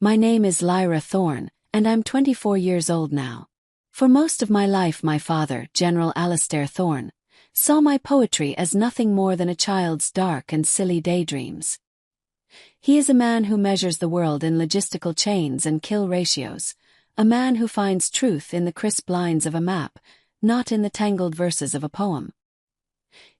My name is Lyra Thorne, and I'm 24 years old now. For most of my life my father, General Alastair Thorne, saw my poetry as nothing more than a child's dark and silly daydreams. He is a man who measures the world in logistical chains and kill ratios, a man who finds truth in the crisp lines of a map, not in the tangled verses of a poem.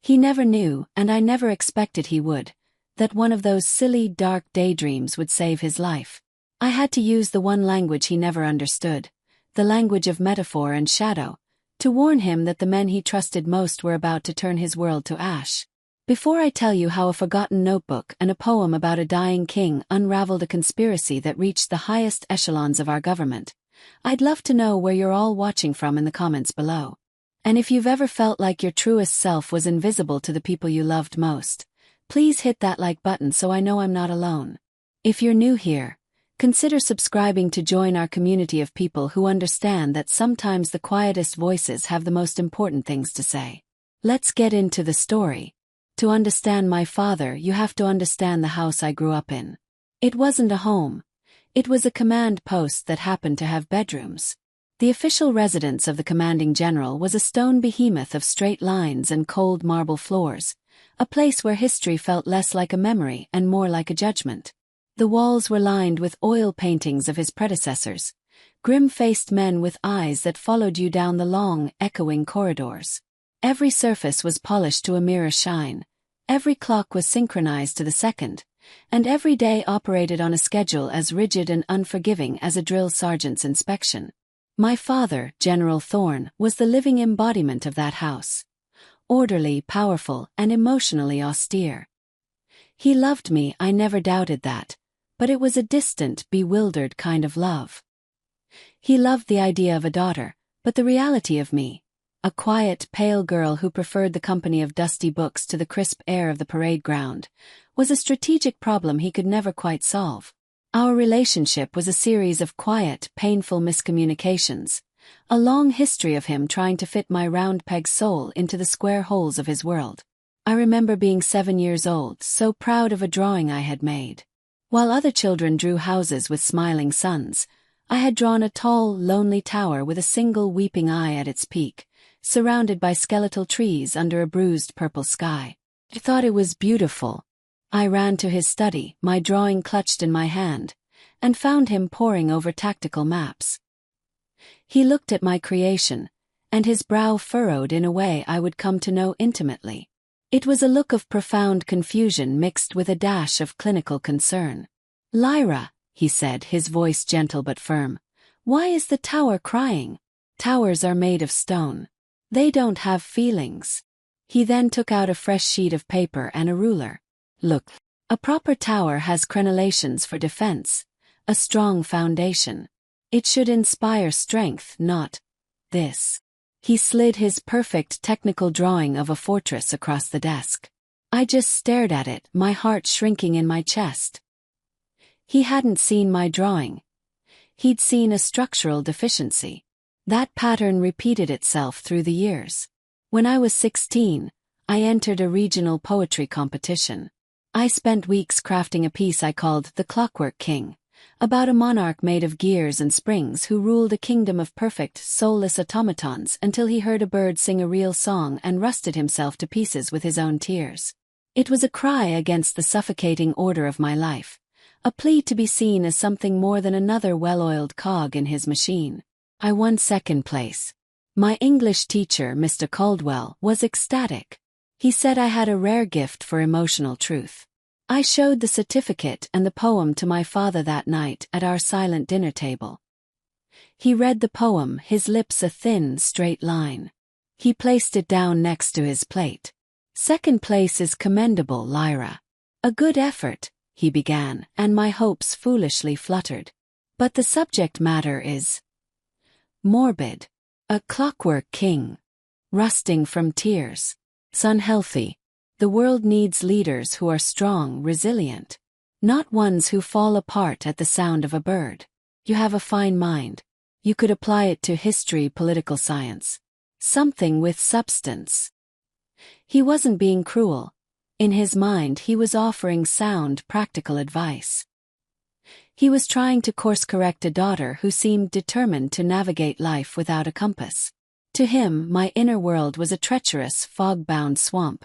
He never knew, and I never expected he would, that one of those silly, dark daydreams would save his life. I had to use the one language he never understood, the language of metaphor and shadow, to warn him that the men he trusted most were about to turn his world to ash. Before I tell you how a forgotten notebook and a poem about a dying king unraveled a conspiracy that reached the highest echelons of our government, I'd love to know where you're all watching from in the comments below. And if you've ever felt like your truest self was invisible to the people you loved most, please hit that like button so I know I'm not alone. If you're new here, consider subscribing to join our community of people who understand that sometimes the quietest voices have the most important things to say. Let's get into the story. To understand my father, you have to understand the house I grew up in. It wasn't a home. It was a command post that happened to have bedrooms. The official residence of the commanding general was a stone behemoth of straight lines and cold marble floors, a place where history felt less like a memory and more like a judgment. The walls were lined with oil paintings of his predecessors, grim-faced men with eyes that followed you down the long, echoing corridors. Every surface was polished to a mirror shine, every clock was synchronized to the second, and every day operated on a schedule as rigid and unforgiving as a drill sergeant's inspection. My father, General Thorne, was the living embodiment of that house. Orderly, powerful, and emotionally austere. He loved me, I never doubted that, but it was a distant, bewildered kind of love. He loved the idea of a daughter, but the reality of me, a quiet, pale girl who preferred the company of dusty books to the crisp air of the parade ground, was a strategic problem he could never quite solve. Our relationship was a series of quiet, painful miscommunications, a long history of him trying to fit my round-peg soul into the square holes of his world. I remember being 7 years old, so proud of a drawing I had made. While other children drew houses with smiling suns, I had drawn a tall, lonely tower with a single weeping eye at its peak, surrounded by skeletal trees under a bruised purple sky. I thought it was beautiful. I ran to his study, my drawing clutched in my hand, and found him poring over tactical maps. He looked at my creation, and his brow furrowed in a way I would come to know intimately. It was a look of profound confusion mixed with a dash of clinical concern. "Lyra," he said, his voice gentle but firm, "why is the tower crying? Towers are made of stone. They don't have feelings." He then took out a fresh sheet of paper and a ruler. "Look, a proper tower has crenellations for defense, a strong foundation. It should inspire strength, not this." He slid his perfect technical drawing of a fortress across the desk. I just stared at it, my heart shrinking in my chest. He hadn't seen my drawing. He'd seen a structural deficiency. That pattern repeated itself through the years. When I was 16, I entered a regional poetry competition. I spent weeks crafting a piece I called The Clockwork King, about a monarch made of gears and springs who ruled a kingdom of perfect, soulless automatons until he heard a bird sing a real song and rusted himself to pieces with his own tears. It was a cry against the suffocating order of my life, a plea to be seen as something more than another well-oiled cog in his machine. I won second place. My English teacher, Mr. Caldwell, was ecstatic. He said I had a rare gift for emotional truth. I showed the certificate and the poem to my father that night at our silent dinner table. He read the poem, his lips a thin, straight line. He placed it down next to his plate. "Second place is commendable, Lyra. A good effort," he began, and my hopes foolishly fluttered. "But the subject matter is morbid. A clockwork king. Rusting from tears. It's unhealthy. The world needs leaders who are strong, resilient. Not ones who fall apart at the sound of a bird. You have a fine mind. You could apply it to history, political science. Something with substance." He wasn't being cruel. In his mind, he was offering sound, practical advice. He was trying to course-correct a daughter who seemed determined to navigate life without a compass. To him, my inner world was a treacherous, fog-bound swamp,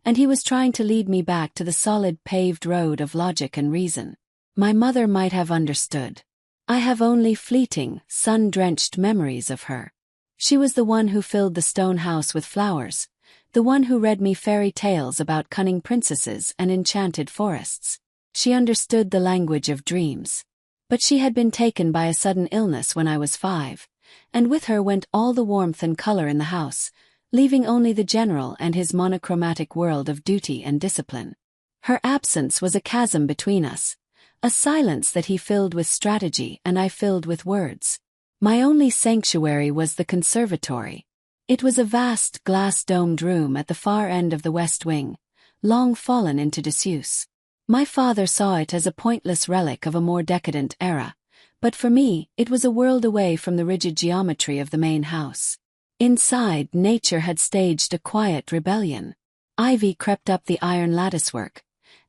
and he was trying to lead me back to the solid paved road of logic and reason. My mother might have understood. I have only fleeting, sun-drenched memories of her. She was the one who filled the stone house with flowers, the one who read me fairy tales about cunning princesses and enchanted forests. She understood the language of dreams. But she had been taken by a sudden illness when I was 5, and with her went all the warmth and color in the house, leaving only the general and his monochromatic world of duty and discipline. Her absence was a chasm between us, a silence that he filled with strategy and I filled with words. My only sanctuary was the conservatory. It was a vast glass-domed room at the far end of the west wing, long fallen into disuse. My father saw it as a pointless relic of a more decadent era, but for me, it was a world away from the rigid geometry of the main house. Inside, nature had staged a quiet rebellion. Ivy crept up the iron latticework,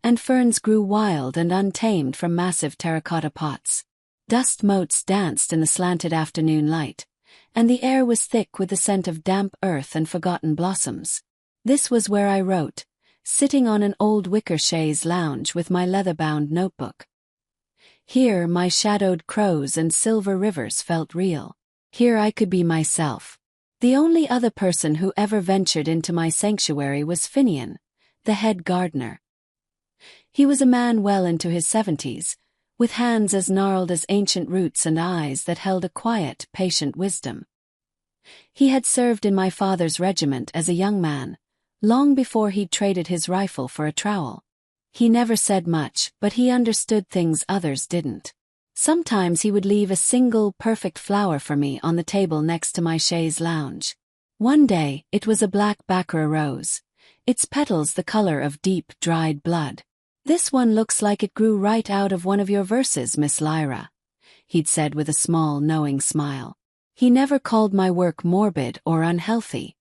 and ferns grew wild and untamed from massive terracotta pots. Dust motes danced in the slanted afternoon light, and the air was thick with the scent of damp earth and forgotten blossoms. This was where I wrote, sitting on an old wicker chaise lounge with my leather-bound notebook. Here my shadowed crows and silver rivers felt real. Here I could be myself. The only other person who ever ventured into my sanctuary was Finian, the head gardener. He was a man well into his 70s, with hands as gnarled as ancient roots and eyes that held a quiet, patient wisdom. He had served in my father's regiment as a young man, long before he'd traded his rifle for a trowel. He never said much, but he understood things others didn't. Sometimes he would leave a single, perfect flower for me on the table next to my chaise lounge. One day, it was a black Baccarat rose, its petals the color of deep, dried blood. "This one looks like it grew right out of one of your verses, Miss Lyra," he'd said with a small, knowing smile. He never called my work morbid or unhealthy.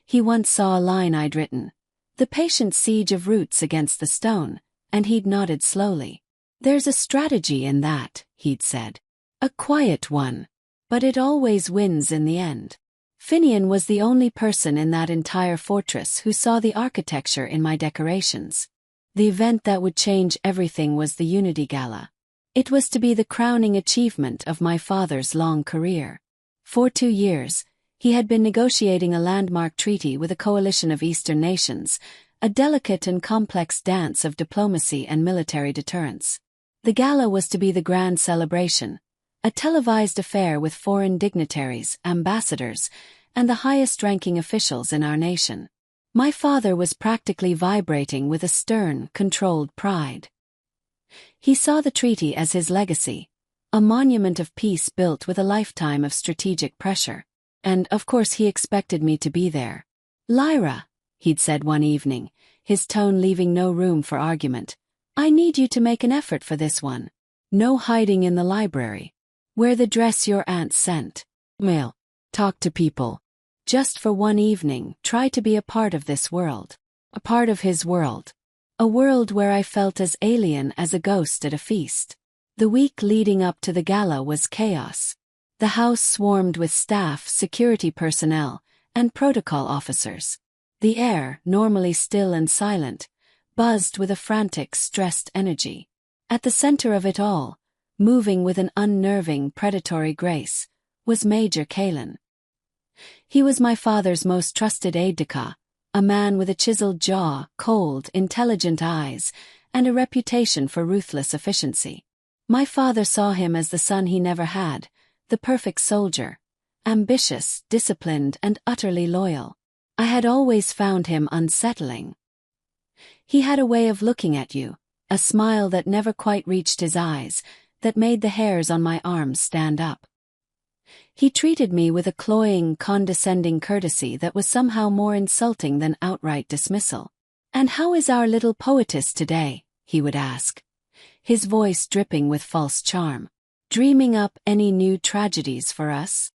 He once saw a line I'd written, "The patient siege of roots against the stone," and he'd nodded slowly. "There's a strategy in that," he'd said. "A quiet one. But it always wins in the end." Finian was the only person in that entire fortress who saw the architecture in my decorations. The event that would change everything was the Unity Gala. It was to be the crowning achievement of my father's long career. For 2 years, he had been negotiating a landmark treaty with a coalition of Eastern nations, a delicate and complex dance of diplomacy and military deterrence. The gala was to be the grand celebration, a televised affair with foreign dignitaries, ambassadors, and the highest-ranking officials in our nation. My father was practically vibrating with a stern, controlled pride. He saw the treaty as his legacy, a monument of peace built with a lifetime of strategic pressure. And, of course, he expected me to be there. "Lyra," he'd said one evening, his tone leaving no room for argument, "I need you to make an effort for this one. No hiding in the library. Wear the dress your aunt sent. Mail. Talk to people. Just for one evening, try to be a part of this world. A part of his world. A world where I felt as alien as a ghost at a feast." The week leading up to the gala was chaos. The house swarmed with staff, security personnel, and protocol officers. The air, normally still and silent, buzzed with a frantic, stressed energy. At the center of it all, moving with an unnerving, predatory grace, was Major Kalen. He was my father's most trusted aide-de-camp, a man with a chiseled jaw, cold, intelligent eyes, and a reputation for ruthless efficiency. My father saw him as the son he never had, the perfect soldier, ambitious, disciplined, and utterly loyal. I had always found him unsettling. He had a way of looking at you, a smile that never quite reached his eyes, that made the hairs on my arms stand up. He treated me with a cloying, condescending courtesy that was somehow more insulting than outright dismissal. "And how is our little poetess today?" he would ask, his voice dripping with false charm. "Dreaming up any new tragedies for us?"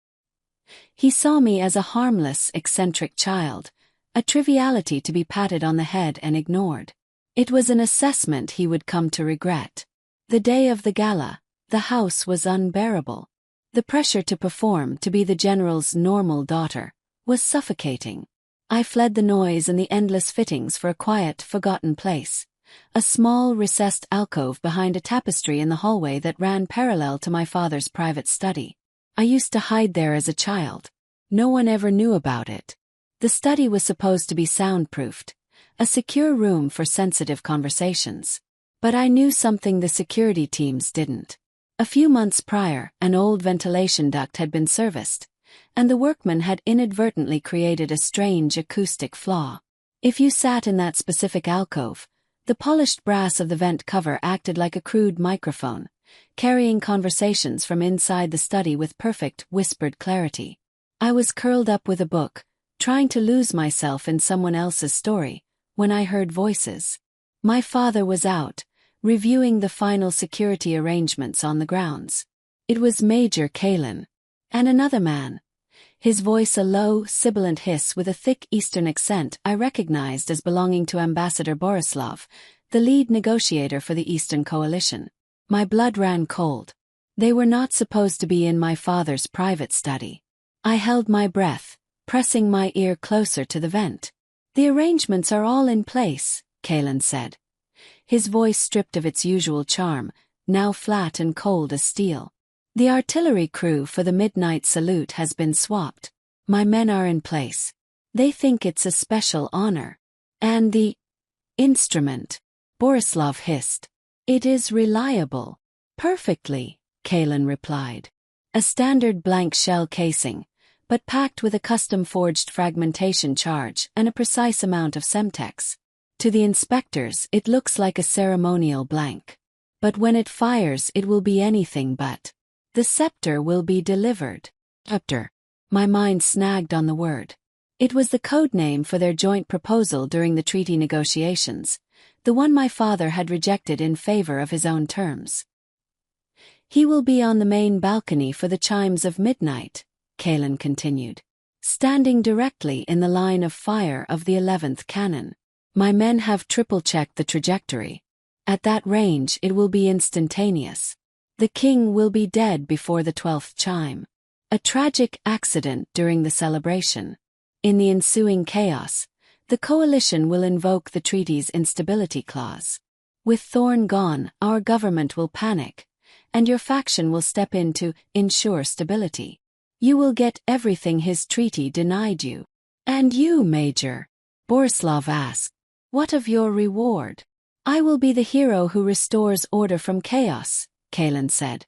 He saw me as a harmless, eccentric child, a triviality to be patted on the head and ignored. It was an assessment he would come to regret. The day of the gala, the house was unbearable. The pressure to perform, to be the general's normal daughter, was suffocating. I fled the noise and the endless fittings for a quiet, forgotten place. A small, recessed alcove behind a tapestry in the hallway that ran parallel to my father's private study. I used to hide there as a child. No one ever knew about it. The study was supposed to be soundproofed, a secure room for sensitive conversations. But I knew something the security teams didn't. A few months prior, an old ventilation duct had been serviced, and the workman had inadvertently created a strange acoustic flaw. If you sat in that specific alcove, the polished brass of the vent cover acted like a crude microphone, carrying conversations from inside the study with perfect, whispered clarity. I was curled up with a book, trying to lose myself in someone else's story, when I heard voices. My father was out, reviewing the final security arrangements on the grounds. It was Major Kalin. And another man. His voice a low, sibilant hiss with a thick Eastern accent I recognized as belonging to Ambassador Borislav, the lead negotiator for the Eastern Coalition. My blood ran cold. They were not supposed to be in my father's private study. I held my breath, pressing my ear closer to the vent. "The arrangements are all in place," Kalin said. His voice stripped of its usual charm, now flat and cold as steel. "The artillery crew for the midnight salute has been swapped. My men are in place. They think it's a special honor. And the instrument," Borislav hissed. "It is reliable." "Perfectly," Kalin replied. "A standard blank shell casing, but packed with a custom-forged fragmentation charge and a precise amount of semtex. To the inspectors it looks like a ceremonial blank. But when it fires it will be anything but. The scepter will be delivered." Scepter. My mind snagged on the word. It was the code name for their joint proposal during the treaty negotiations, the one my father had rejected in favor of his own terms. "He will be on the main balcony for the chimes of midnight," Kalin continued, "standing directly in the line of fire of the 11th cannon. My men have triple-checked the trajectory. At that range it will be instantaneous. The king will be dead before the 12th chime. A tragic accident during the celebration. In the ensuing chaos, the coalition will invoke the treaty's instability clause. With Thorn gone, our government will panic, and your faction will step in to ensure stability. You will get everything his treaty denied you." "And you, Major?" Borislav asked. "What of your reward?" "I will be the hero who restores order from chaos," Kalin said,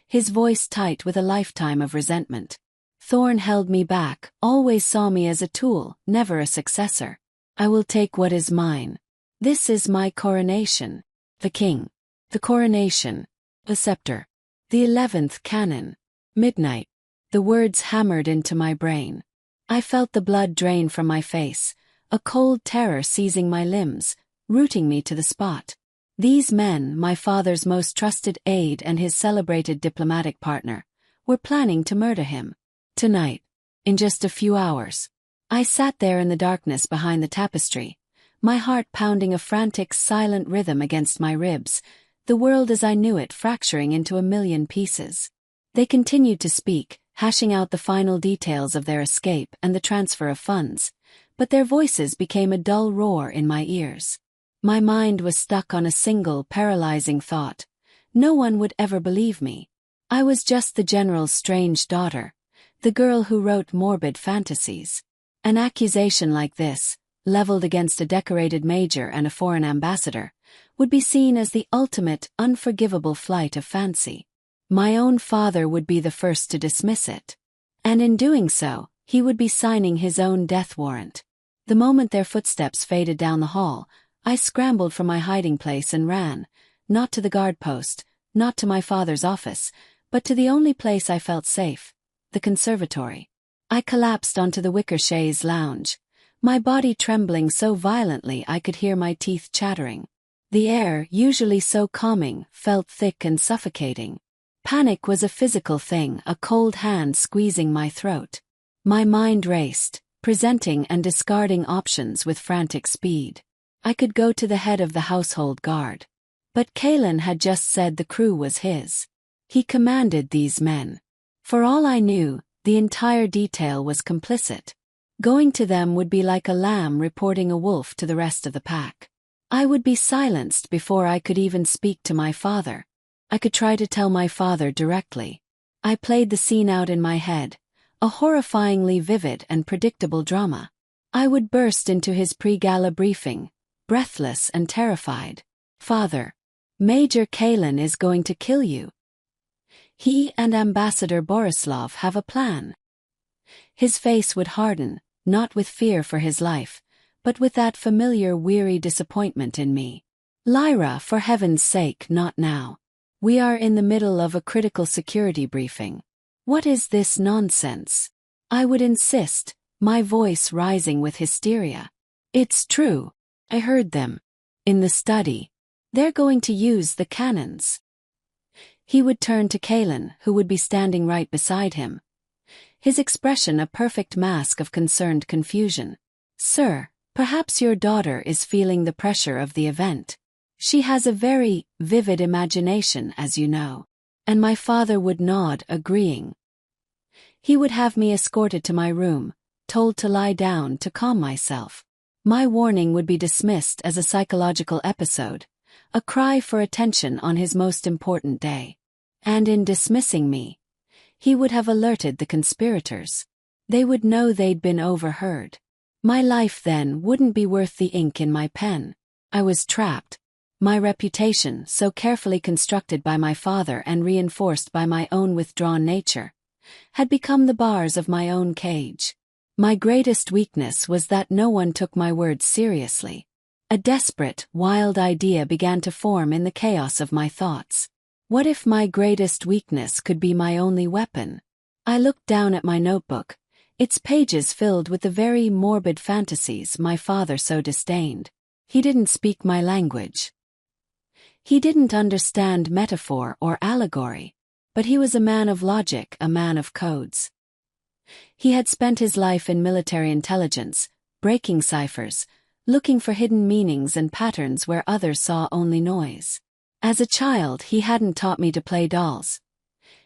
his voice tight with a lifetime of resentment. "Thorn held me back, always saw me as a tool, never a successor. I will take what is mine. This is my coronation. The king. The coronation. The scepter. The 11th cannon. Midnight." The words hammered into my brain. I felt the blood drain from my face, a cold terror seizing my limbs, rooting me to the spot. These men, my father's most trusted aide and his celebrated diplomatic partner, were planning to murder him. Tonight. In just a few hours. I sat there in the darkness behind the tapestry, my heart pounding a frantic, silent rhythm against my ribs, the world as I knew it fracturing into a million pieces. They continued to speak, hashing out the final details of their escape and the transfer of funds, but their voices became a dull roar in my ears. My mind was stuck on a single, paralyzing thought. No one would ever believe me. I was just the general's strange daughter, the girl who wrote morbid fantasies. An accusation like this, leveled against a decorated major and a foreign ambassador, would be seen as the ultimate, unforgivable flight of fancy. My own father would be the first to dismiss it. And in doing so, he would be signing his own death warrant. The moment their footsteps faded down the hall, I scrambled from my hiding place and ran, not to the guard post, not to my father's office, but to the only place I felt safe, the conservatory. I collapsed onto the wicker chaise lounge, my body trembling so violently I could hear my teeth chattering. The air, usually so calming, felt thick and suffocating. Panic was a physical thing, a cold hand squeezing my throat. My mind raced, presenting and discarding options with frantic speed. I could go to the head of the household guard. But Kalen had just said the crew was his. He commanded these men. For all I knew, the entire detail was complicit. Going to them would be like a lamb reporting a wolf to the rest of the pack. I would be silenced before I could even speak to my father. I could try to tell my father directly. I played the scene out in my head, a horrifyingly vivid and predictable drama. I would burst into his pre-gala briefing, breathless and terrified. "Father, Major Kalen is going to kill you. He and Ambassador Borislav have a plan." His face would harden, not with fear for his life, but with that familiar weary disappointment in me. "Lyra, for heaven's sake, not now. We are in the middle of a critical security briefing. What is this nonsense?" I would insist, my voice rising with hysteria. "It's true. I heard them. In the study. They're going to use the cannons." He would turn to Kalen, who would be standing right beside him. His expression a perfect mask of concerned confusion. "Sir, perhaps your daughter is feeling the pressure of the event. She has a very vivid imagination, as you know." And my father would nod, agreeing. He would have me escorted to my room, told to lie down to calm myself. My warning would be dismissed as a psychological episode, a cry for attention on his most important day. And in dismissing me, he would have alerted the conspirators. They would know they'd been overheard. My life then wouldn't be worth the ink in my pen. I was trapped. My reputation, so carefully constructed by my father and reinforced by my own withdrawn nature, had become the bars of my own cage. My greatest weakness was that no one took my words seriously. A desperate, wild idea began to form in the chaos of my thoughts. What if my greatest weakness could be my only weapon? I looked down at my notebook, its pages filled with the very morbid fantasies my father so disdained. He didn't speak my language. He didn't understand metaphor or allegory, but he was a man of logic, a man of codes. He had spent his life in military intelligence, breaking ciphers, looking for hidden meanings and patterns where others saw only noise. As a child, he hadn't taught me to play dolls.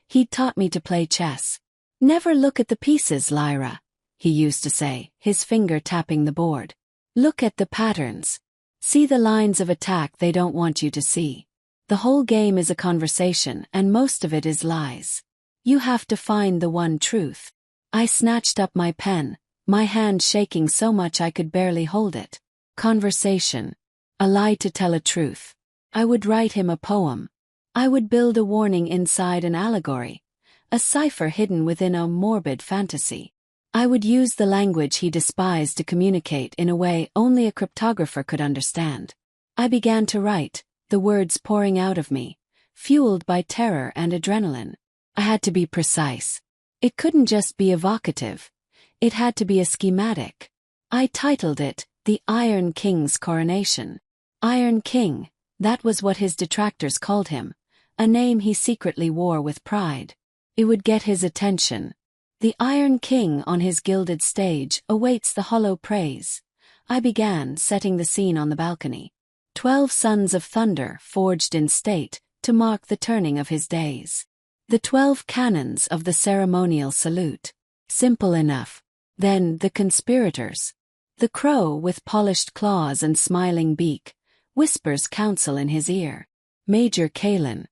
He'd taught me to play chess. "Never look at the pieces, Lyra," he used to say, his finger tapping the board. "Look at the patterns. See the lines of attack they don't want you to see. The whole game is a conversation, and most of it is lies. You have to find the one truth." I snatched up my pen, my hand shaking so much I could barely hold it. Conversation. A lie to tell a truth. I would write him a poem. I would build a warning inside an allegory, a cipher hidden within a morbid fantasy. I would use the language he despised to communicate in a way only a cryptographer could understand. I began to write, the words pouring out of me, fueled by terror and adrenaline. I had to be precise. It couldn't just be evocative. It had to be a schematic. I titled it, The Iron King's Coronation. Iron King, that was what his detractors called him, a name he secretly wore with pride. It would get his attention. The Iron King on his gilded stage awaits the hollow praise. I began, setting the scene on the balcony. 12 sons of thunder forged in state to mark the turning of his days. The 12 cannons of the ceremonial salute. Simple enough. Then the conspirators. The crow with polished claws and smiling beak whispers counsel in his ear. Major Kalen.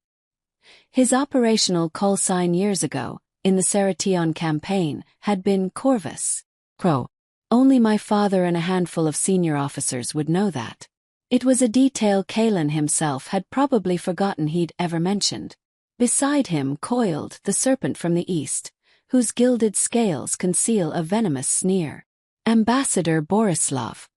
His operational call sign years ago, in the Serration campaign, had been Corvus. Crow. Only my father and a handful of senior officers would know that. It was a detail Kalen himself had probably forgotten he'd ever mentioned. Beside him coiled the serpent from the east, whose gilded scales conceal a venomous sneer. Ambassador Borislav.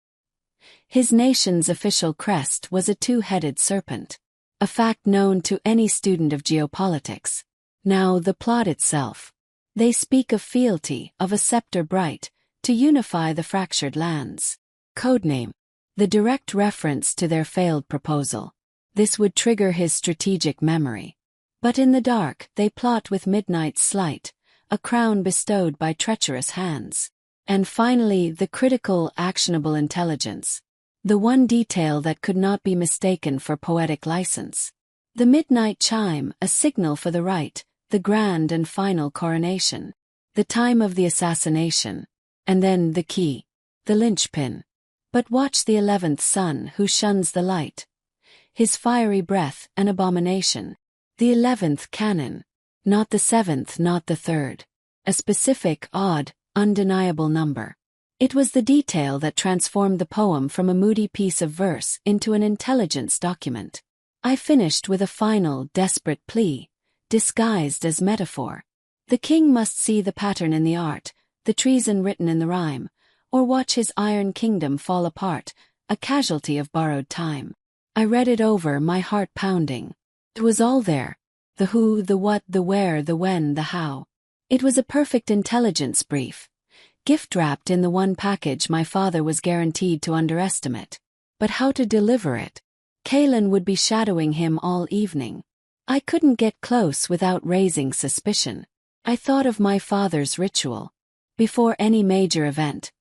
His nation's official crest was a two-headed serpent, a fact known to any student of geopolitics. Now the plot itself. They speak of fealty, of a scepter bright, to unify the fractured lands. Codename. The direct reference to their failed proposal. This would trigger his strategic memory. But in the dark, they plot with midnight's sleight, a crown bestowed by treacherous hands. And finally, the critical, actionable intelligence. The one detail that could not be mistaken for poetic license. The midnight chime, a signal for the rite, the grand and final coronation. The time of the assassination. And then the key. The linchpin. But watch the 11th son who shuns the light. His fiery breath, an abomination. The 11th canon. Not the 7th, not the 3rd. A specific, odd, undeniable number. It was the detail that transformed the poem from a moody piece of verse into an intelligence document. I finished with a final, desperate plea, disguised as metaphor. The king must see the pattern in the art, the treason written in the rhyme, or watch his iron kingdom fall apart, a casualty of borrowed time. I read it over, my heart pounding. It was all there. The who, the what, the where, the when, the how. It was a perfect intelligence brief. Gift-wrapped in the one package my father was guaranteed to underestimate. But how to deliver it? Kalen would be shadowing him all evening. I couldn't get close without raising suspicion. I thought of my father's ritual. Before any major event,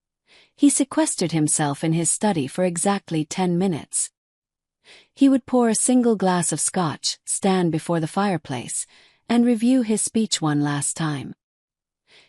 he sequestered himself in his study for exactly 10 minutes. He would pour a single glass of scotch, stand before the fireplace, and review his speech one last time.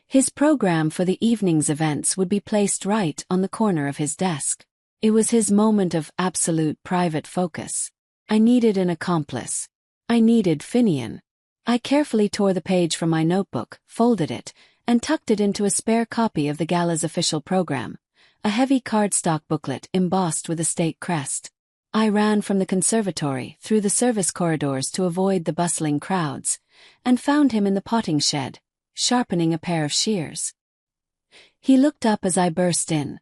His program for the evening's events would be placed right on the corner of his desk. It was his moment of absolute private focus. I needed an accomplice. I needed Finian. I carefully tore the page from my notebook, folded it, and tucked it into a spare copy of the gala's official program, a heavy cardstock booklet embossed with a state crest. I ran from the conservatory, through the service corridors to avoid the bustling crowds, and found him in the potting shed, sharpening a pair of shears. He looked up as I burst in,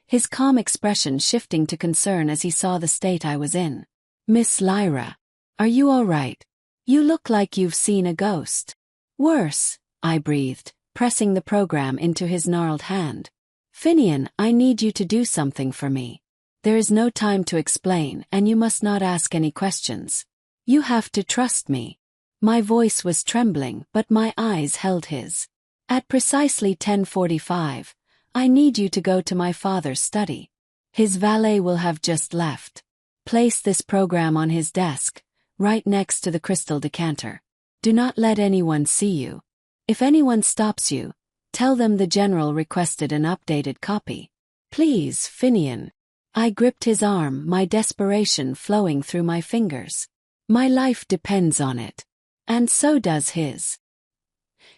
his calm expression shifting to concern as he saw the state I was in. "Miss Lyra, are you all right? You look like you've seen a ghost." "Worse," I breathed, pressing the program into his gnarled hand. "Finian, I need you to do something for me. There is no time to explain, and you must not ask any questions. You have to trust me." My voice was trembling, but my eyes held his. "At precisely 10:45, I need you to go to my father's study. His valet will have just left. Place this program on his desk, right next to the crystal decanter. Do not let anyone see you. If anyone stops you, tell them the general requested an updated copy. Please, Finian." I gripped his arm, my desperation flowing through my fingers. My life depends on it. And so does his.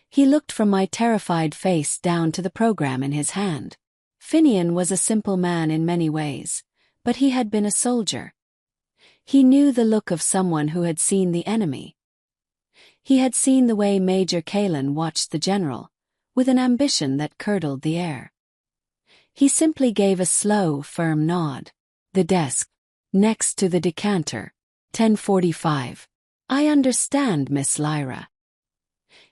He looked from my terrified face down to the program in his hand. Finian was a simple man in many ways, but he had been a soldier. He knew the look of someone who had seen the enemy. He had seen the way Major Kalen watched the general, with an ambition that curdled the air. He simply gave a slow, firm nod. "The desk. Next to the decanter. 10:45. I understand, Miss Lyra."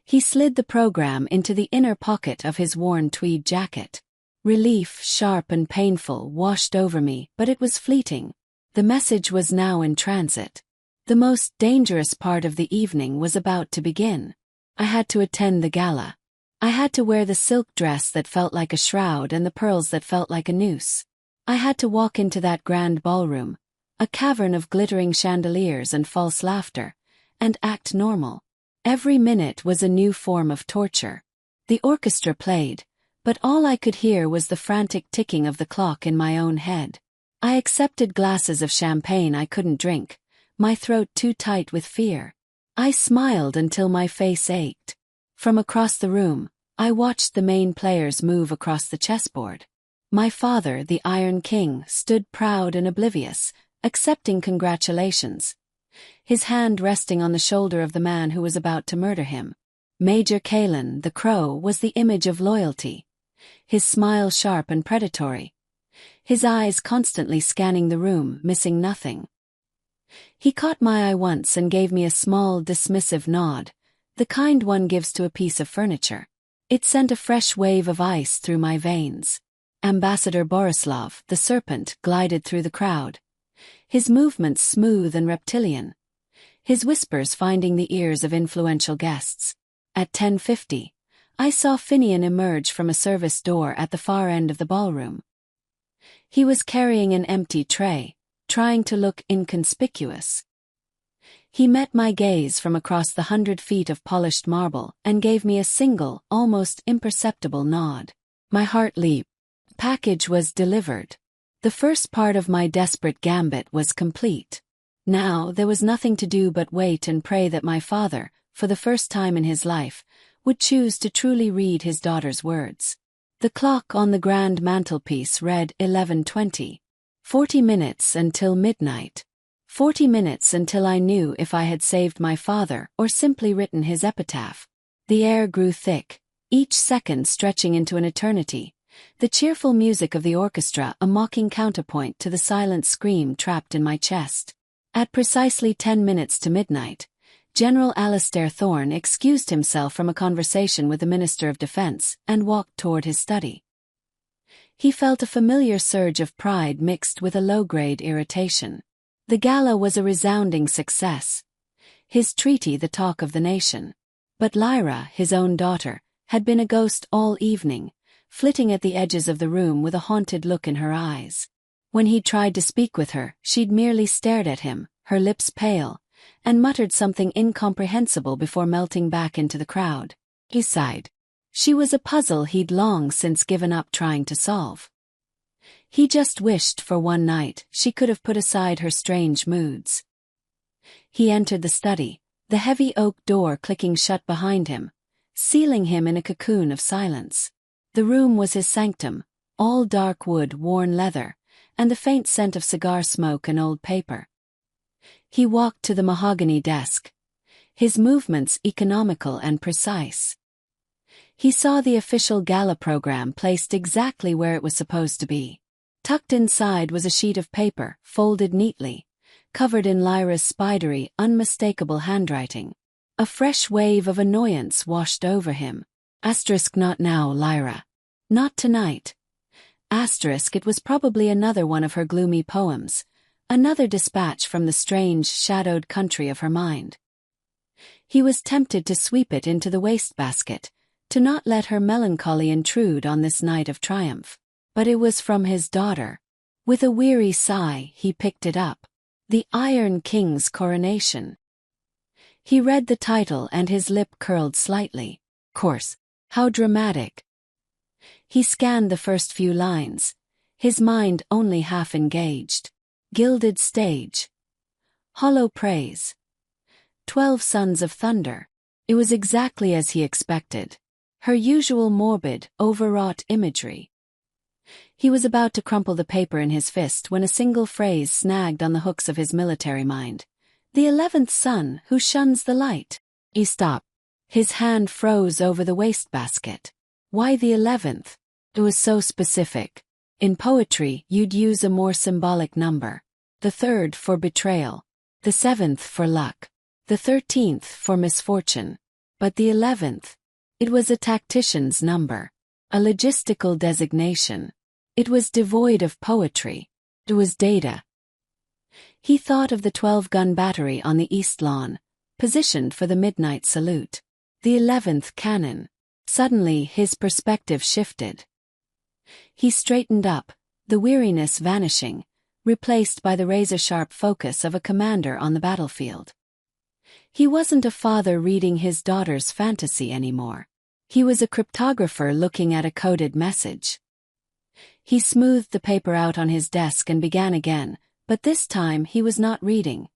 He slid the program into the inner pocket of his worn tweed jacket. Relief, sharp and painful, washed over me, but it was fleeting. The message was now in transit. The most dangerous part of the evening was about to begin. I had to attend the gala. I had to wear the silk dress that felt like a shroud and the pearls that felt like a noose. I had to walk into that grand ballroom, a cavern of glittering chandeliers and false laughter, and act normal. Every minute was a new form of torture. The orchestra played, but all I could hear was the frantic ticking of the clock in my own head. I accepted glasses of champagne I couldn't drink, my throat too tight with fear. I smiled until my face ached. From across the room, I watched the main players move across the chessboard. My father, the Iron King, stood proud and oblivious, accepting congratulations, his hand resting on the shoulder of the man who was about to murder him. Major Kalen, the Crow, was the image of loyalty, his smile sharp and predatory, his eyes constantly scanning the room, missing nothing. He caught my eye once and gave me a small, dismissive nod, the kind one gives to a piece of furniture. It sent a fresh wave of ice through my veins. Ambassador Borislav, the serpent, glided through the crowd, his movements smooth and reptilian, his whispers finding the ears of influential guests. At 10:50, I saw Finian emerge from a service door at the far end of the ballroom. He was carrying an empty tray, trying to look inconspicuous. He met my gaze from across the 100 feet of polished marble and gave me a single, almost imperceptible nod. My heart leaped. The package was delivered. The first part of my desperate gambit was complete. Now there was nothing to do but wait and pray that my father, for the first time in his life, would choose to truly read his daughter's words. The clock on the grand mantelpiece read 11:20. 40 minutes until midnight. 40 minutes until I knew if I had saved my father or simply written his epitaph. The air grew thick, each second stretching into an eternity, the cheerful music of the orchestra a mocking counterpoint to the silent scream trapped in my chest. At precisely 10 minutes to midnight, General Alistair Thorne excused himself from a conversation with the Minister of Defense and walked toward his study. He felt a familiar surge of pride mixed with a low-grade irritation. The gala was a resounding success, his treaty the talk of the nation. But Lyra, his own daughter, had been a ghost all evening, flitting at the edges of the room with a haunted look in her eyes. When he tried to speak with her, she'd merely stared at him, her lips pale, and muttered something incomprehensible before melting back into the crowd. He sighed. She was a puzzle he'd long since given up trying to solve. He just wished for one night she could have put aside her strange moods. He entered the study, the heavy oak door clicking shut behind him, sealing him in a cocoon of silence. The room was his sanctum, all dark wood, worn leather, and the faint scent of cigar smoke and old paper. He walked to the mahogany desk, his movements economical and precise. He saw the official gala program placed exactly where it was supposed to be. Tucked inside was a sheet of paper, folded neatly, covered in Lyra's spidery, unmistakable handwriting. A fresh wave of annoyance washed over him. Not now, Lyra. Not tonight. It was probably another one of her gloomy poems, another dispatch from the strange, shadowed country of her mind. He was tempted to sweep it into the wastebasket, to not let her melancholy intrude on this night of triumph. But it was from his daughter. With a weary sigh, he picked it up. The Iron King's Coronation. He read the title and his lip curled slightly. Course. How dramatic. He scanned the first few lines, his mind only half engaged. Gilded stage. Hollow praise. 12 sons of thunder. It was exactly as he expected. Her usual morbid, overwrought imagery. He was about to crumple the paper in his fist when a single phrase snagged on the hooks of his military mind. The 11th son who shuns the light. He stopped. His hand froze over the wastebasket. Why the 11th? It was so specific. In poetry, you'd use a more symbolic number. The 3rd for betrayal. The 7th for luck. The 13th for misfortune. But the 11th? It was a tactician's number. A logistical designation. It was devoid of poetry. It was data. He thought of the 12-gun battery on the East Lawn, positioned for the midnight salute. The 11th cannon. Suddenly his perspective shifted. He straightened up, the weariness vanishing, replaced by the razor-sharp focus of a commander on the battlefield. He wasn't a father reading his daughter's fantasy anymore. He was a cryptographer looking at a coded message. He smoothed the paper out on his desk and began again, but this time he was not reading.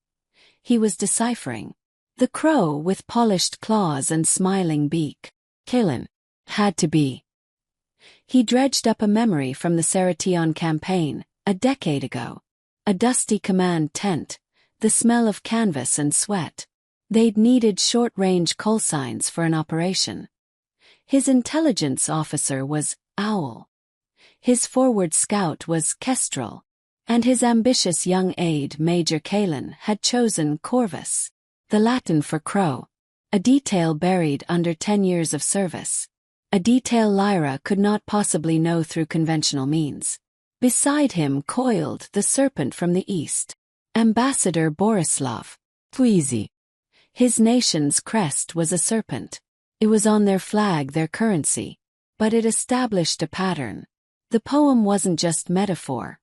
He was deciphering. The crow with polished claws and smiling beak. Kalen. Had to be. He dredged up a memory from the Serration campaign, a decade ago. A dusty command tent, the smell of canvas and sweat. They'd needed short-range call signs for an operation. His intelligence officer was Owl. His forward scout was Kestrel. And his ambitious young aide, Major Kalen, had chosen Corvus, the Latin for crow, a detail buried under 10 years of service. A detail Lyra could not possibly know through conventional means. Beside him coiled the serpent from the east, Ambassador Borislav Tweezy. His nation's crest was a serpent. It was on their flag, their currency. But it established a pattern. The poem wasn't just metaphor,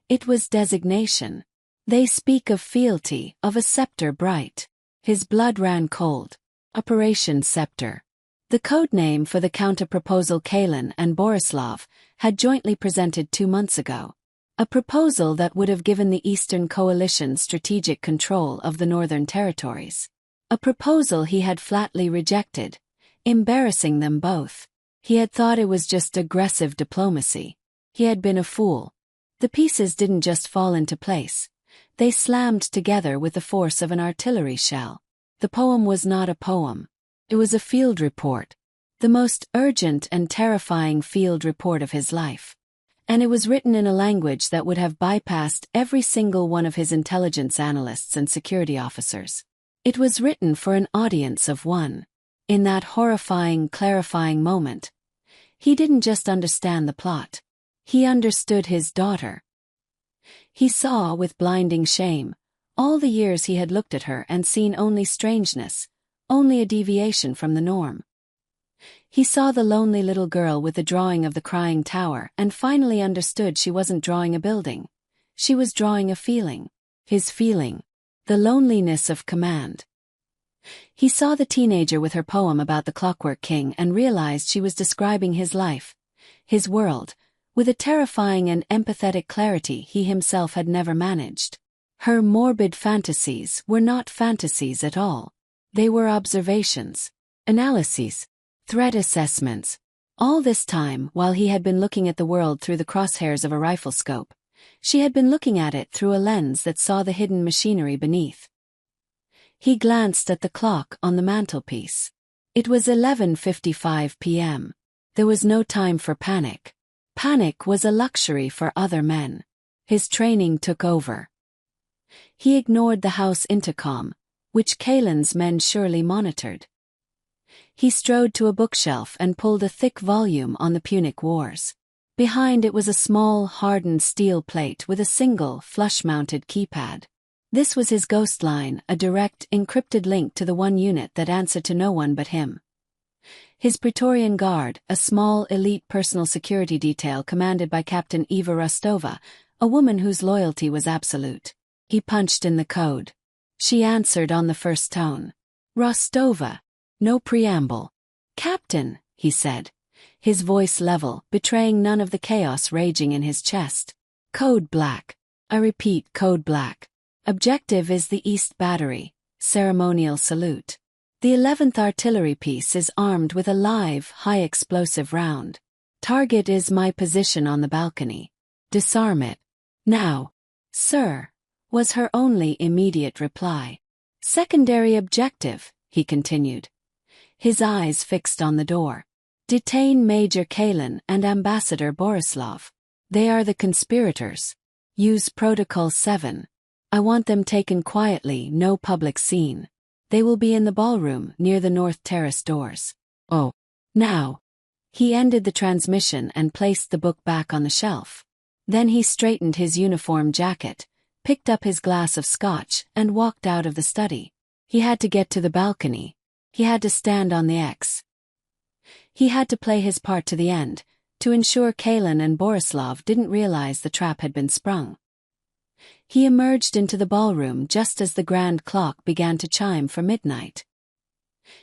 It was designation. They speak of fealty, of a scepter bright. His blood ran cold. Operation Scepter. The code name for the counter-proposal Kalin and Borislav had jointly presented 2 months ago. A proposal that would have given the Eastern Coalition strategic control of the Northern territories. A proposal he had flatly rejected, embarrassing them both. He had thought it was just aggressive diplomacy. He had been a fool. The pieces didn't just fall into place. They slammed together with the force of an artillery shell. The poem was not a poem. It was a field report. The most urgent and terrifying field report of his life. And it was written in a language that would have bypassed every single one of his intelligence analysts and security officers. It was written for an audience of one. In that horrifying, clarifying moment, he didn't just understand the plot. He understood his daughter. He saw with blinding shame all the years he had looked at her and seen only strangeness, only a deviation from the norm. He saw the lonely little girl with the drawing of the crying tower and finally understood she wasn't drawing a building. She was drawing a feeling. His feeling. The loneliness of command. He saw the teenager with her poem about the Clockwork King and realized she was describing his life, his world, with a terrifying and empathetic clarity he himself had never managed. Her morbid fantasies were not fantasies at all. They were observations, analyses, threat assessments. All this time, while he had been looking at the world through the crosshairs of a rifle scope, she had been looking at it through a lens that saw the hidden machinery beneath. He glanced at the clock on the mantelpiece. It was 11:55 p.m. There was no time for panic. Panic was a luxury for other men. His training took over. He ignored the house intercom, which Kalin's men surely monitored. He strode to a bookshelf and pulled a thick volume on the Punic Wars. Behind it was a small, hardened steel plate with a single, flush-mounted keypad. This was his ghost line, a direct, encrypted link to the one unit that answered to no one but him. His Praetorian Guard, a small, elite personal security detail commanded by Captain Eva Rostova, a woman whose loyalty was absolute. He punched in the code. She answered on the first tone. Rostova. No preamble. Captain, he said, his voice level, betraying none of the chaos raging in his chest. Code black. I repeat, code black. Objective is the East Battery. Ceremonial salute. The 11th artillery piece is armed with a live, high-explosive round. Target is my position on the balcony. Disarm it. Now. Sir, was her only immediate reply. Secondary objective, he continued. His eyes fixed on the door. Detain Major Kalin and Ambassador Borislav. They are the conspirators. Use Protocol 7. I want them taken quietly, no public scene. They will be in the ballroom near the North Terrace doors. Oh. Now. He ended the transmission and placed the book back on the shelf. Then he straightened his uniform jacket, picked up his glass of scotch, and walked out of the study. He had to get to the balcony. He had to stand on the X. He had to play his part to the end, to ensure Kalin and Borislav didn't realize the trap had been sprung. He emerged into the ballroom just as the grand clock began to chime for midnight.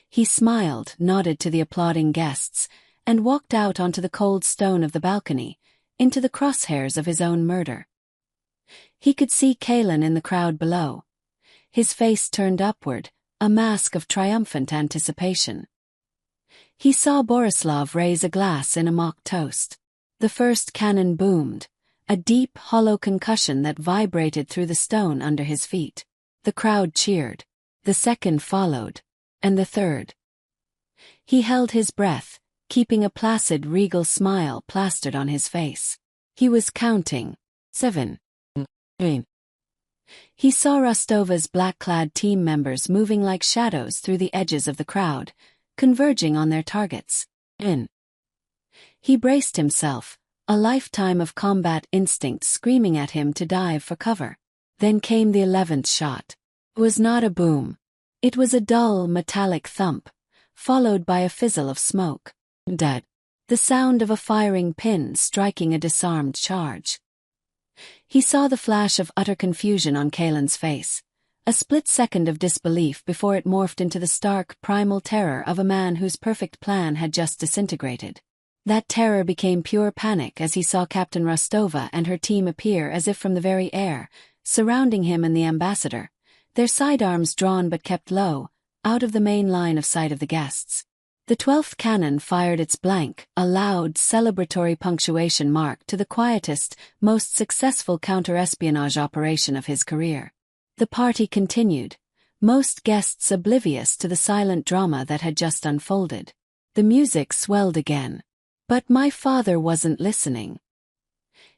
He smiled, nodded to the applauding guests, and walked out onto the cold stone of the balcony, into the crosshairs of his own murder. He could see Kalin in the crowd below. His face turned upward, a mask of triumphant anticipation. He saw Borislav raise a glass in a mock toast. The first cannon boomed, a deep, hollow concussion that vibrated through the stone under his feet. The crowd cheered. The second followed. And the third. He held his breath, keeping a placid, regal smile plastered on his face. He was counting. 7. 8. He saw Rostova's black-clad team members moving like shadows through the edges of the crowd, converging on their targets. He braced himself, a lifetime of combat instinct screaming at him to dive for cover. Then came the 11th shot. It was not a boom. It was a dull, metallic thump, followed by a fizzle of smoke. Dead. The sound of a firing pin striking a disarmed charge. He saw the flash of utter confusion on Kalen's face, a split second of disbelief before it morphed into the stark, primal terror of a man whose perfect plan had just disintegrated. That terror became pure panic as he saw Captain Rostova and her team appear as if from the very air, surrounding him and the ambassador, their sidearms drawn but kept low, out of the main line of sight of the guests. The 12th cannon fired its blank, a loud, celebratory punctuation mark to the quietest, most successful counter-espionage operation of his career. The party continued, most guests oblivious to the silent drama that had just unfolded. The music swelled again. But my father wasn't listening.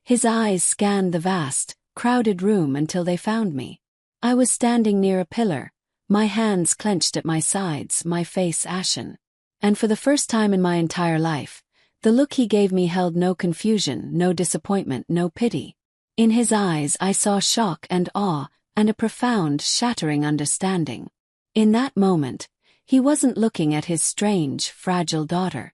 His eyes scanned the vast, crowded room until they found me. I was standing near a pillar, my hands clenched at my sides, my face ashen. And for the first time in my entire life, the look he gave me held no confusion, no disappointment, no pity. In his eyes I saw shock and awe, and a profound, shattering understanding. In that moment, he wasn't looking at his strange, fragile daughter.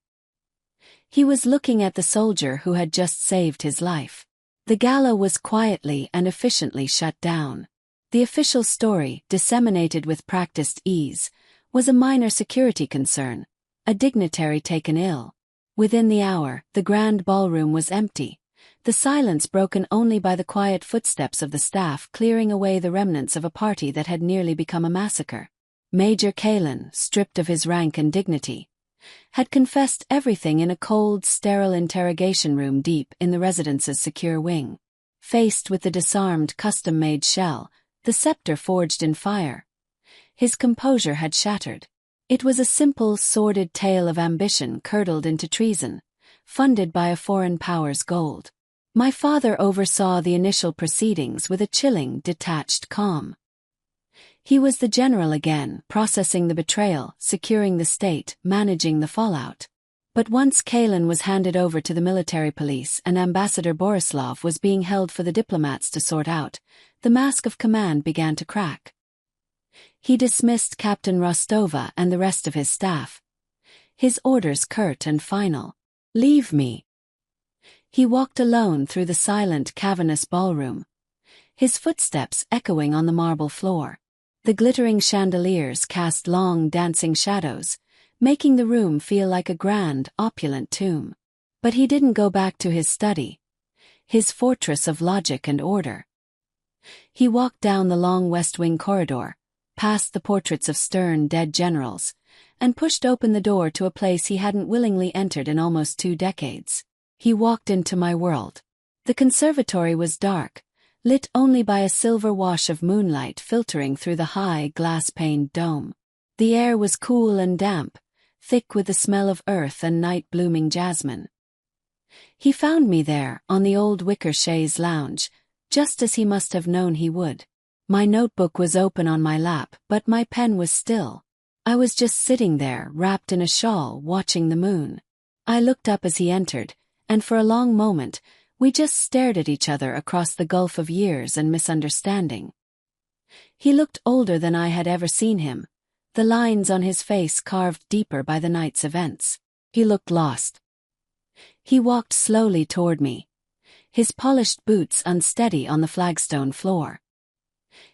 He was looking at the soldier who had just saved his life. The gala was quietly and efficiently shut down. The official story, disseminated with practiced ease, was a minor security concern, a dignitary taken ill. Within the hour, the grand ballroom was empty, the silence broken only by the quiet footsteps of the staff clearing away the remnants of a party that had nearly become a massacre. Major Kalen, stripped of his rank and dignity, had confessed everything in a cold, sterile interrogation room deep in the residence's secure wing. Faced with the disarmed, custom-made shell, the scepter forged in fire, his composure had shattered. It was a simple, sordid tale of ambition curdled into treason, funded by a foreign power's gold. My father oversaw the initial proceedings with a chilling, detached calm. He was the general again, processing the betrayal, securing the state, managing the fallout. But once Kalen was handed over to the military police and Ambassador Borislav was being held for the diplomats to sort out, the mask of command began to crack. He dismissed Captain Rostova and the rest of his staff. His orders curt and final. "Leave me." He walked alone through the silent, cavernous ballroom, his footsteps echoing on the marble floor. The glittering chandeliers cast long, dancing shadows, making the room feel like a grand, opulent tomb. But he didn't go back to his study, his fortress of logic and order. He walked down the long West Wing corridor, past the portraits of stern, dead generals, and pushed open the door to a place he hadn't willingly entered in almost 2 decades. He walked into my world. The conservatory was dark, lit only by a silver wash of moonlight filtering through the high, glass-paned dome. The air was cool and damp, thick with the smell of earth and night-blooming jasmine. He found me there, on the old wicker chaise lounge, just as he must have known he would. My notebook was open on my lap, but my pen was still. I was just sitting there, wrapped in a shawl, watching the moon. I looked up as he entered, and for a long moment, we just stared at each other across the gulf of years and misunderstanding. He looked older than I had ever seen him, the lines on his face carved deeper by the night's events. He looked lost. He walked slowly toward me, his polished boots unsteady on the flagstone floor.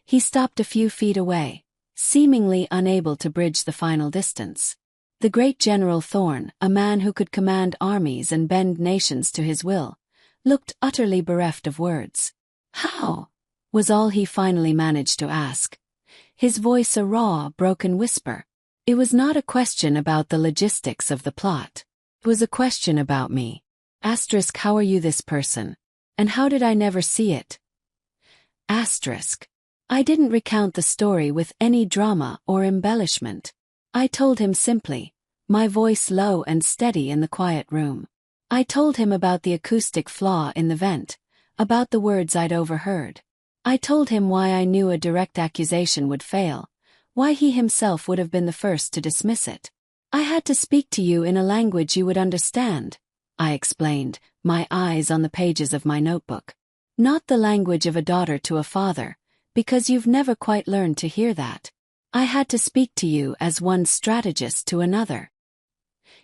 He stopped a few feet away, seemingly unable to bridge the final distance. The great General Thorne, a man who could command armies and bend nations to his will, looked utterly bereft of words. "How?" was all he finally managed to ask, his voice a raw, broken whisper. It was not a question about the logistics of the plot. It was a question about me. How are you this person? And how did I never see it? I didn't recount the story with any drama or embellishment. I told him simply, my voice low and steady in the quiet room. I told him about the acoustic flaw in the vent, about the words I'd overheard. I told him why I knew a direct accusation would fail, why he himself would have been the first to dismiss it. "I had to speak to you in a language you would understand," I explained, my eyes on the pages of my notebook. "Not the language of a daughter to a father, because you've never quite learned to hear that. I had to speak to you as one strategist to another."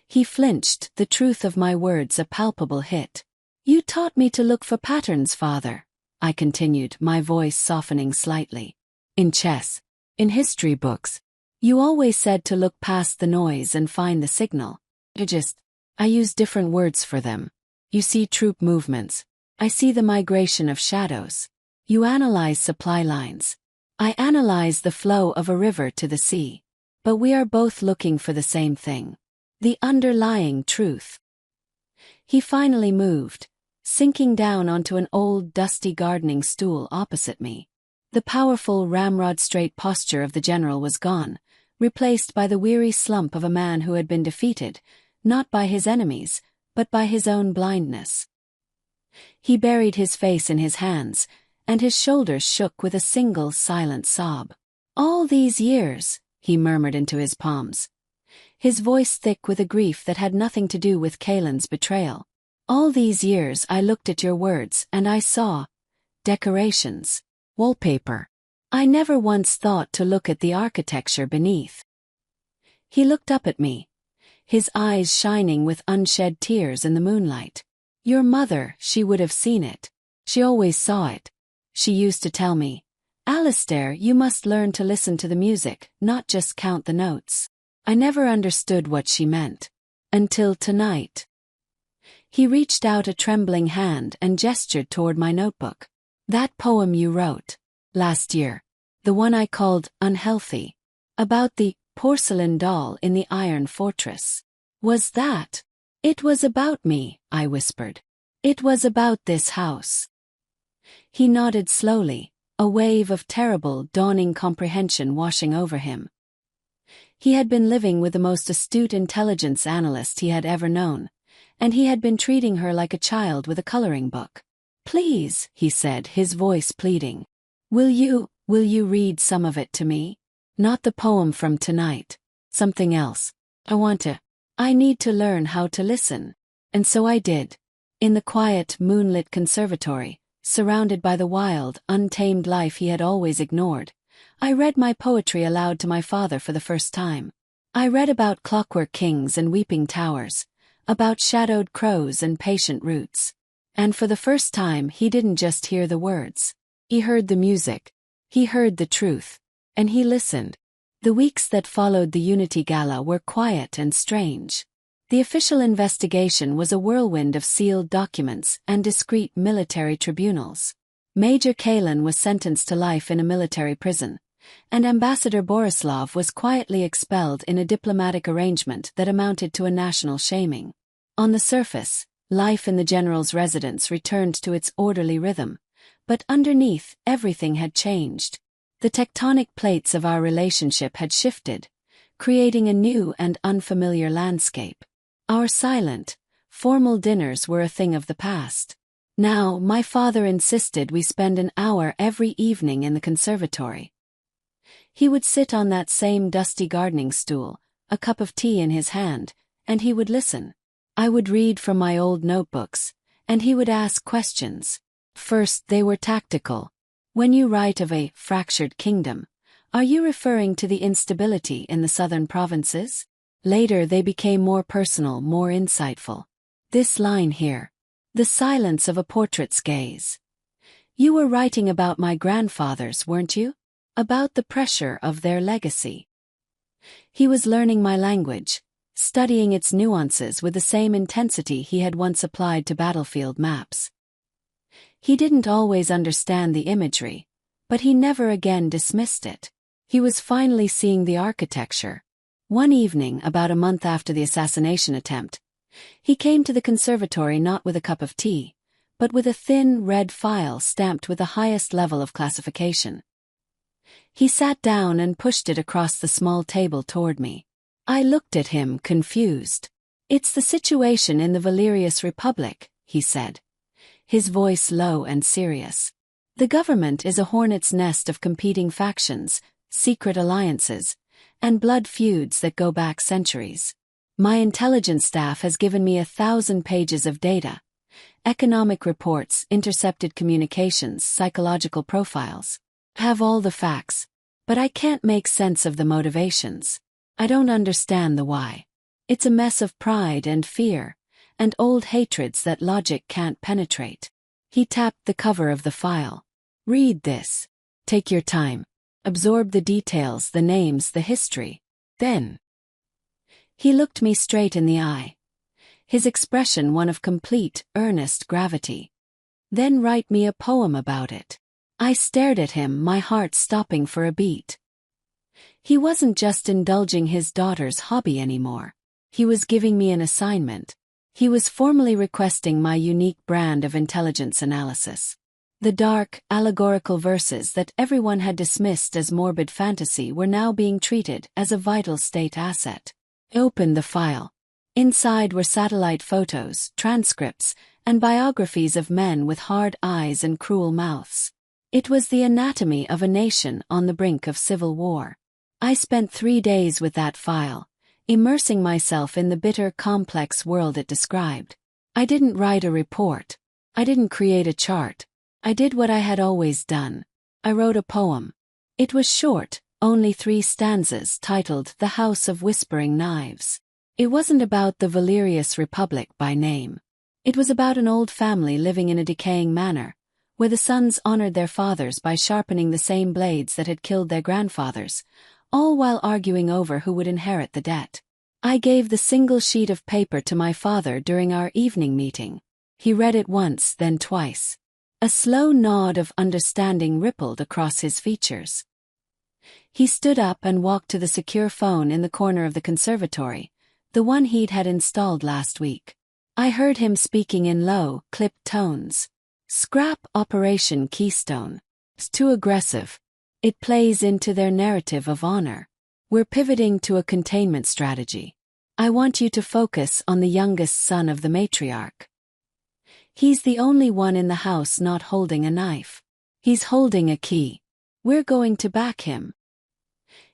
He flinched, the truth of my words a palpable hit. "You taught me to look for patterns, father," I continued, my voice softening slightly. In chess, in history books, you always said to look past the noise and find the signal. I use different words for them. You see troop movements. I see the migration of shadows. You analyze supply lines. I analyze the flow of a river to the sea. But we are both looking for the same thing. The underlying truth. He finally moved, sinking down onto an old dusty gardening stool opposite me. The powerful ramrod-straight posture of the general was gone, replaced by the weary slump of a man who had been defeated, not by his enemies, but by his own blindness. He buried his face in his hands, and his shoulders shook with a single silent sob. All these years, he murmured into his palms, his voice thick with a grief that had nothing to do with Kaelin's betrayal. All these years I looked at your words and I saw decorations, wallpaper. I never once thought to look at the architecture beneath. He looked up at me, his eyes shining with unshed tears in the moonlight. Your mother, she would have seen it. She always saw it. She used to tell me, Alistair, you must learn to listen to the music, not just count the notes. I never understood what she meant. Until tonight. He reached out a trembling hand and gestured toward my notebook. That poem you wrote last year, the one I called Unhealthy, about the porcelain doll in the iron fortress. Was that? It was about me, I whispered. It was about this house. He nodded slowly, a wave of terrible, dawning comprehension washing over him. He had been living with the most astute intelligence analyst he had ever known, and he had been treating her like a child with a coloring book. Please, he said, his voice pleading. Will you read some of it to me? Not the poem from tonight. Something else. I need to learn how to listen. And so I did. In the quiet, moonlit conservatory, surrounded by the wild, untamed life he had always ignored, I read my poetry aloud to my father for the first time. I read about clockwork kings and weeping towers, about shadowed crows and patient roots. And for the first time he didn't just hear the words. He heard the music. He heard the truth. And he listened. The weeks that followed the Unity Gala were quiet and strange. The official investigation was a whirlwind of sealed documents and discreet military tribunals. Major Kaelin was sentenced to life in a military prison, and Ambassador Borislav was quietly expelled in a diplomatic arrangement that amounted to a national shaming. On the surface, life in the general's residence returned to its orderly rhythm, but underneath, everything had changed. The tectonic plates of our relationship had shifted, creating a new and unfamiliar landscape. Our silent, formal dinners were a thing of the past. Now, my father insisted we spend an hour every evening in the conservatory. He would sit on that same dusty gardening stool, a cup of tea in his hand, and he would listen. I would read from my old notebooks, and he would ask questions. First, they were tactical. When you write of a fractured kingdom, are you referring to the instability in the southern provinces? Later they became more personal, more insightful. This line here. The silence of a portrait's gaze. You were writing about my grandfathers, weren't you? About the pressure of their legacy. He was learning my language, studying its nuances with the same intensity he had once applied to battlefield maps. He didn't always understand the imagery, but he never again dismissed it. He was finally seeing the architecture. One evening, about a month after the assassination attempt, he came to the conservatory not with a cup of tea, but with a thin red file stamped with the highest level of classification. He sat down and pushed it across the small table toward me. I looked at him, confused. It's the situation in the Valerius Republic, he said, his voice low and serious. The government is a hornet's nest of competing factions, secret alliances, and blood feuds that go back centuries. My intelligence staff has given me 1,000 pages of data, economic reports, intercepted communications, psychological profiles. Have all the facts, but I can't make sense of the motivations. I don't understand the why. It's a mess of pride and fear, and old hatreds that logic can't penetrate. He tapped the cover of the file. "Read this. Take your time. Absorb the details, the names, the history. Then." He looked me straight in the eye, his expression one of complete, earnest gravity. "Then write me a poem about it." I stared at him, my heart stopping for a beat. He wasn't just indulging his daughter's hobby anymore. He was giving me an assignment. He was formally requesting my unique brand of intelligence analysis. The dark, allegorical verses that everyone had dismissed as morbid fantasy were now being treated as a vital state asset. I opened the file. Inside were satellite photos, transcripts, and biographies of men with hard eyes and cruel mouths. It was the anatomy of a nation on the brink of civil war. I spent 3 days with that file, immersing myself in the bitter, complex world it described. I didn't write a report. I didn't create a chart. I did what I had always done. I wrote a poem. It was short, only 3 stanzas, titled The House of Whispering Knives. It wasn't about the Valerius Republic by name. It was about an old family living in a decaying manor, where the sons honored their fathers by sharpening the same blades that had killed their grandfathers, all while arguing over who would inherit the debt. I gave the single sheet of paper to my father during our evening meeting. He read it once, then twice. A slow nod of understanding rippled across his features. He stood up and walked to the secure phone in the corner of the conservatory, the one he'd had installed last week. I heard him speaking in low, clipped tones. "Scrap Operation Keystone. It's too aggressive. It plays into their narrative of honor. We're pivoting to a containment strategy. I want you to focus on the youngest son of the matriarch. He's the only one in the house not holding a knife. He's holding a key. We're going to back him."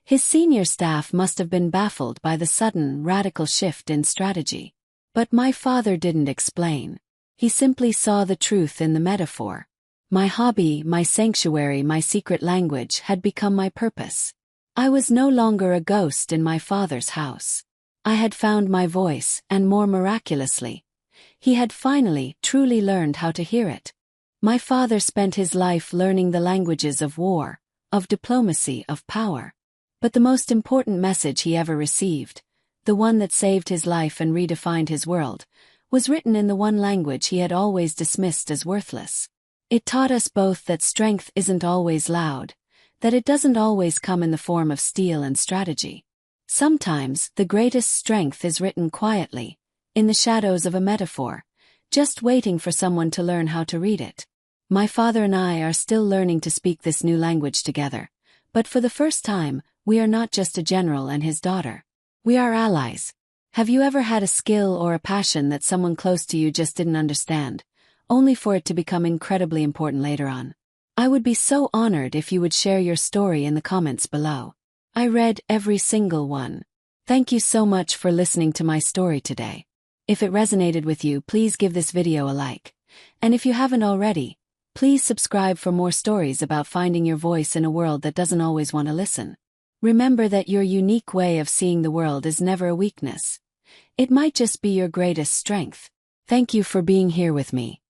His senior staff must have been baffled by the sudden, radical shift in strategy. But my father didn't explain. He simply saw the truth in the metaphor. My hobby, my sanctuary, my secret language had become my purpose. I was no longer a ghost in my father's house. I had found my voice, and more miraculously, he had finally, truly learned how to hear it. My father spent his life learning the languages of war, of diplomacy, of power. But the most important message he ever received, the one that saved his life and redefined his world, was written in the one language he had always dismissed as worthless. It taught us both that strength isn't always loud, that it doesn't always come in the form of steel and strategy. Sometimes, the greatest strength is written quietly, in the shadows of a metaphor, just waiting for someone to learn how to read it. My father and I are still learning to speak this new language together, but for the first time, we are not just a general and his daughter. We are allies. Have you ever had a skill or a passion that someone close to you just didn't understand, only for it to become incredibly important later on? I would be so honored if you would share your story in the comments below. I read every single one. Thank you so much for listening to my story today. If it resonated with you, please give this video a like. And if you haven't already, please subscribe for more stories about finding your voice in a world that doesn't always want to listen. Remember that your unique way of seeing the world is never a weakness. It might just be your greatest strength. Thank you for being here with me.